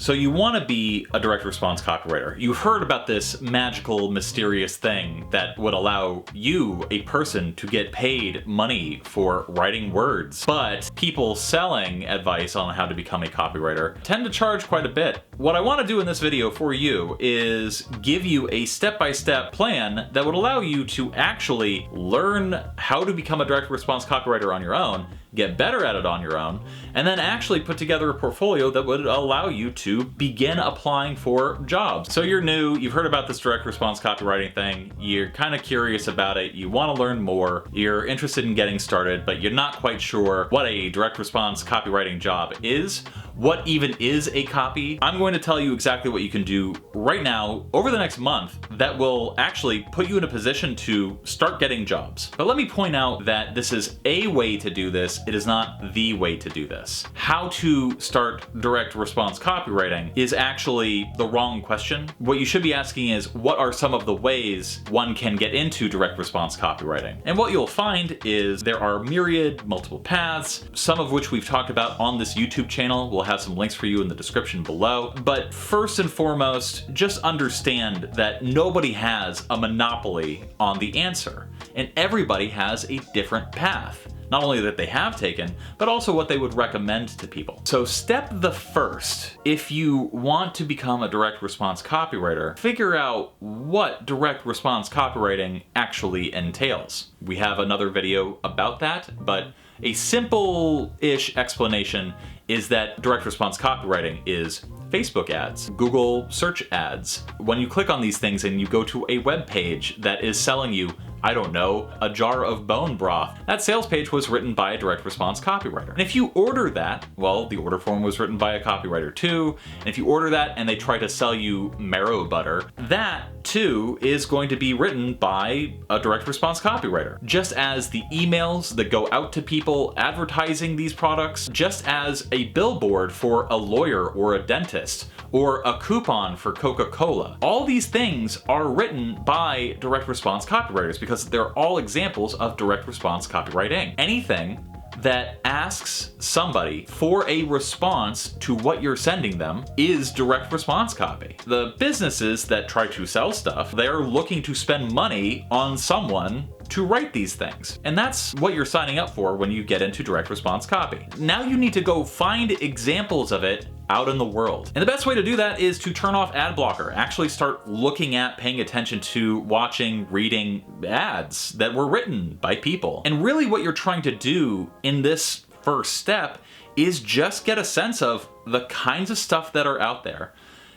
So you want to be a direct response copywriter. You've heard about this magical, mysterious thing that would allow you, a person, to get paid money for writing words. But people selling advice on how to become a copywriter tend to charge quite a bit. What I want to do in this video for you is give you a step-by-step plan that would allow you to actually learn how to become a direct response copywriter on your own, get better at it on your own, and then actually put together a portfolio that would allow you to begin applying for jobs. So you're new, you've heard about this direct response copywriting thing, you're kind of curious about it, you want to learn more, you're interested in getting started, but you're not quite sure what a direct response copywriting job is, what even is a copy. I'm going to tell you exactly what you can do right now over the next month that will actually put you in a position to start getting jobs. But let me point out that this is a way to do this. It is not the way to do this. How to start direct response copywriting is actually the wrong question. What you should be asking is, what are some of the ways one can get into direct response copywriting? And what you'll find is there are myriad, multiple paths, some of which we've talked about on this YouTube channel. We'll have some links for you in the description below. But first and foremost, just understand that nobody has a monopoly on the answer, and everybody has a different path. Not only that they have taken, but also what they would recommend to people. So step the first, if you want to become a direct response copywriter, figure out what direct response copywriting actually entails. We have another video about that, but a simple-ish explanation is that direct response copywriting is Facebook ads, Google search ads. When you click on these things and you go to a web page that is selling you, I don't know, a jar of bone broth, that sales page was written by a direct response copywriter. And if you order that, well, the order form was written by a copywriter too. And if you order that and they try to sell you marrow butter, that too is going to be written by a direct response copywriter. Just as the emails that go out to people advertising these products, just as a billboard for a lawyer or a dentist, or a coupon for Coca-Cola. All these things are written by direct response copywriters because they're all examples of direct response copywriting. Anything that asks somebody for a response to what you're sending them is direct response copy. The businesses that try to sell stuff, they're looking to spend money on someone to write these things. And that's what you're signing up for when you get into direct response copy. Now you need to go find examples of it out in the world. And the best way to do that is to turn off ad blocker. Actually start looking at, paying attention to, watching, reading ads that were written by people. And really what you're trying to do in this first step is just get a sense of the kinds of stuff that are out there.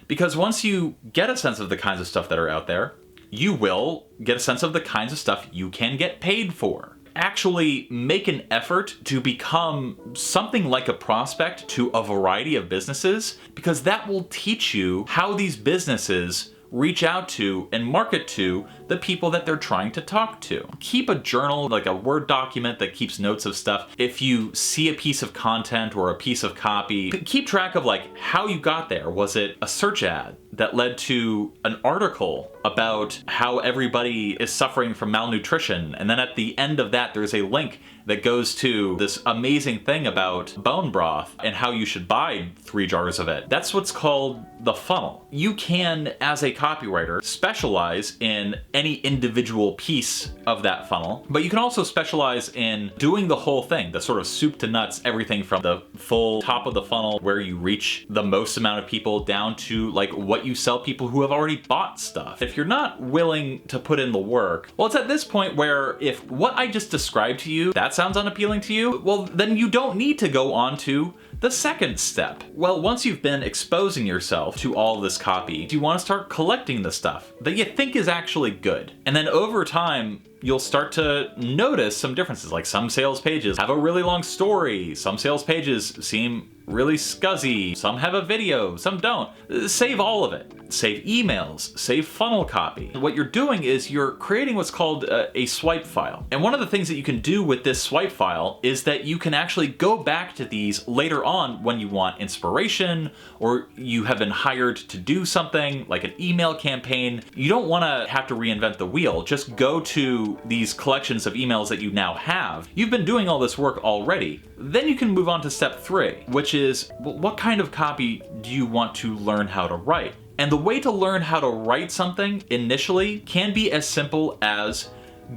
Because once you get a sense of the kinds of stuff that are out there, you will get a sense of the kinds of stuff you can get paid for. Actually make an effort to become something like a prospect to a variety of businesses, because that will teach you how these businesses reach out to and market to the people that they're trying to talk to. Keep a journal, like a Word document that keeps notes of stuff. If you see a piece of content or a piece of copy, keep track of like how you got there. Was it a search ad that led to an article about how everybody is suffering from malnutrition? And then at the end of that, there's a link that goes to this amazing thing about bone broth and how you should buy 3 jars of it. That's what's called the funnel. You can, as a copywriter, specialize in any individual piece of that funnel, but you can also specialize in doing the whole thing, the sort of soup to nuts, everything from the full top of the funnel where you reach the most amount of people down to like what you sell people who have already bought stuff. If you're not willing to put in the work, well, it's at this point where if what I just described to you, that sounds unappealing to you, well, then you don't need to go on to the second step. Well, once you've been exposing yourself to all this copy, you want to start collecting the stuff that you think is actually good. And then over time, you'll start to notice some differences. Like some sales pages have a really long story. Some sales pages seem really scuzzy. Some have a video, some don't. Save all of it. Save emails, save funnel copy. What you're doing is you're creating what's called a swipe file. And one of the things that you can do with this swipe file is that you can actually go back to these later on when you want inspiration or you have been hired to do something like an email campaign. You don't want to have to reinvent the wheel. Just go to to these collections of emails that you now have, you've been doing all this work already. Then you can move on to step 3, which is, what kind of copy do you want to learn how to write? And the way to learn how to write something initially can be as simple as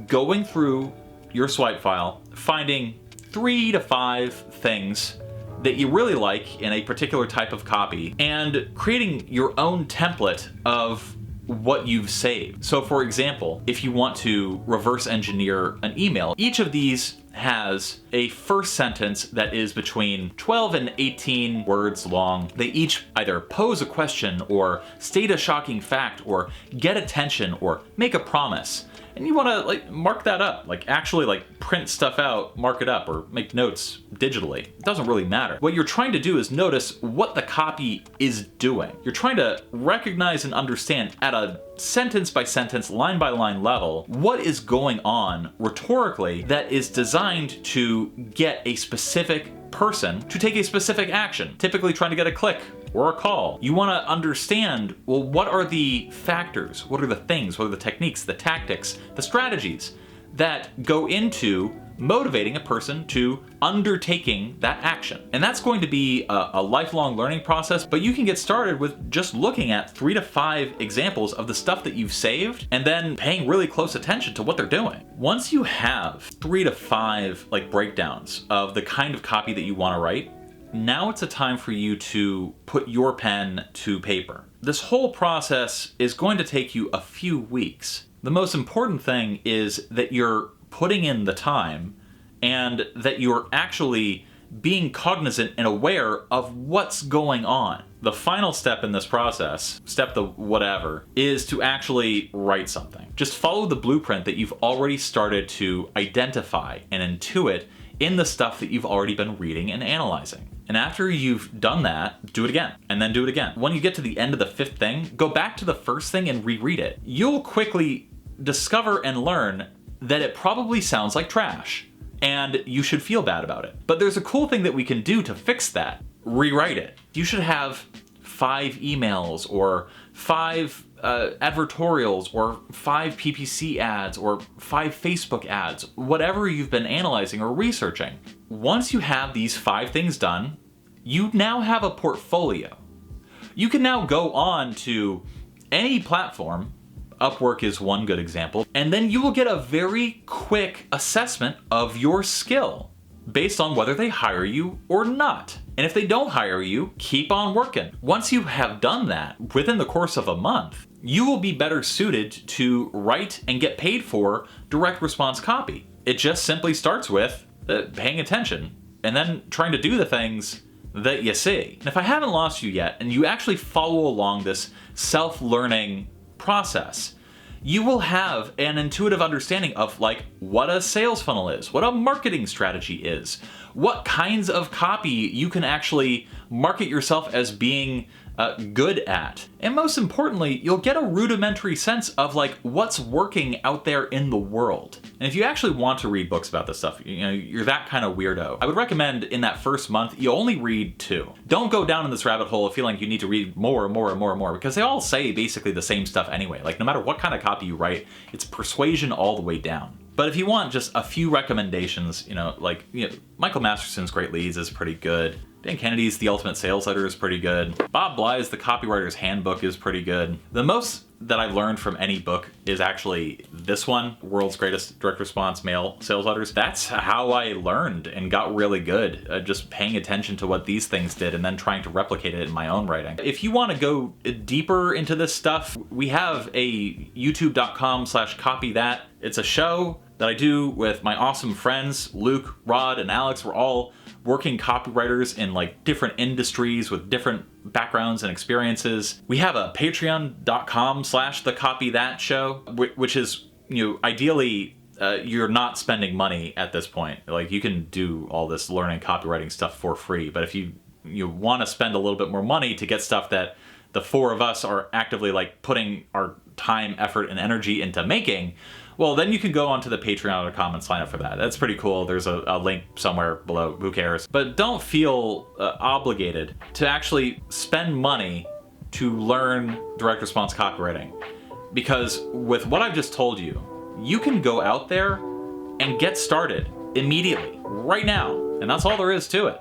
going through your swipe file, finding 3 to 5 things that you really like in a particular type of copy, and creating your own template of what you've saved. So for example, if you want to reverse engineer an email, each of these has a first sentence that is between 12 and 18 words long. They each either pose a question or state a shocking fact or get attention or make a promise. And you want to like mark that up, like actually like print stuff out, mark it up, or make notes digitally. It doesn't really matter. What you're trying to do is notice what the copy is doing. You're trying to recognize and understand at a sentence by sentence, line by line level, what is going on rhetorically that is designed to get a specific person to take a specific action, typically trying to get a click or a call. You want to understand, well, what are the factors? What are the things? What are the techniques, the tactics, the strategies that go into motivating a person to undertaking that action? And that's going to be a lifelong learning process, but you can get started with just looking at 3 to 5 examples of the stuff that you've saved and then paying really close attention to what they're doing. Once you have 3 to 5 like breakdowns of the kind of copy that you want to write, now it's a time for you to put your pen to paper. This whole process is going to take you a few weeks. The most important thing is that you're putting in the time and that you're actually being cognizant and aware of what's going on. The final step in this process, step the whatever, is to actually write something. Just follow the blueprint that you've already started to identify and intuit in the stuff that you've already been reading and analyzing. And after you've done that, do it again, and then do it again. When you get to the end of the 5th thing, go back to the first thing and reread it. You'll quickly discover and learn that it probably sounds like trash, and you should feel bad about it. But there's a cool thing that we can do to fix that. Rewrite it. You should have 5 emails or 5 advertorials or 5 PPC ads or 5 Facebook ads, whatever you've been analyzing or researching. Once you have these 5 things done, you now have a portfolio. You can now go on to any platform. Upwork is one good example, and then you will get a very quick assessment of your skill based on whether they hire you or not. And if they don't hire you, keep on working. Once you have done that within the course of a month, you will be better suited to write and get paid for direct response copy. It just simply starts with paying attention and then trying to do the things that you see. And if I haven't lost you yet, and you actually follow along this self-learning process, you will have an intuitive understanding of like what a sales funnel is, what a marketing strategy is, what kinds of copy you can actually market yourself as being good at. And most importantly, you'll get a rudimentary sense of like what's working out there in the world. And if you actually want to read books about this stuff, you know, you're that kind of weirdo, I would recommend in that first month, you only read 2. Don't go down in this rabbit hole of feeling like you need to read more and more and more and more, because they all say basically the same stuff anyway. Like no matter what kind of copy you write, it's persuasion all the way down. But if you want just a few recommendations, Michael Masterson's Great Leads is pretty good. Dan Kennedy's The Ultimate Sales Letter is pretty good. Bob Bly's The Copywriter's Handbook is pretty good. The most that I've learned from any book is actually this one, World's Greatest Direct Response Mail Sales Letters. That's how I learned and got really good, just paying attention to what these things did and then trying to replicate it in my own writing. If you want to go deeper into this stuff, we have a youtube.com/copythat. It's a show that I do with my awesome friends, Luke, Rod, and Alex. We're all working copywriters in like different industries with different backgrounds and experiences. We have a patreon.com/thecopythatshow, which is, ideally you're not spending money at this point. Like you can do all this learning copywriting stuff for free, but if you want to spend a little bit more money to get stuff that the 4 of us are actively like putting our time, effort, and energy into making, well, then you can go onto the patreon.com and sign up for that. That's pretty cool. There's a link somewhere below. Who cares? But don't feel obligated to actually spend money to learn direct response copywriting. Because with what I've just told you, you can go out there and get started immediately, right now. And that's all there is to it.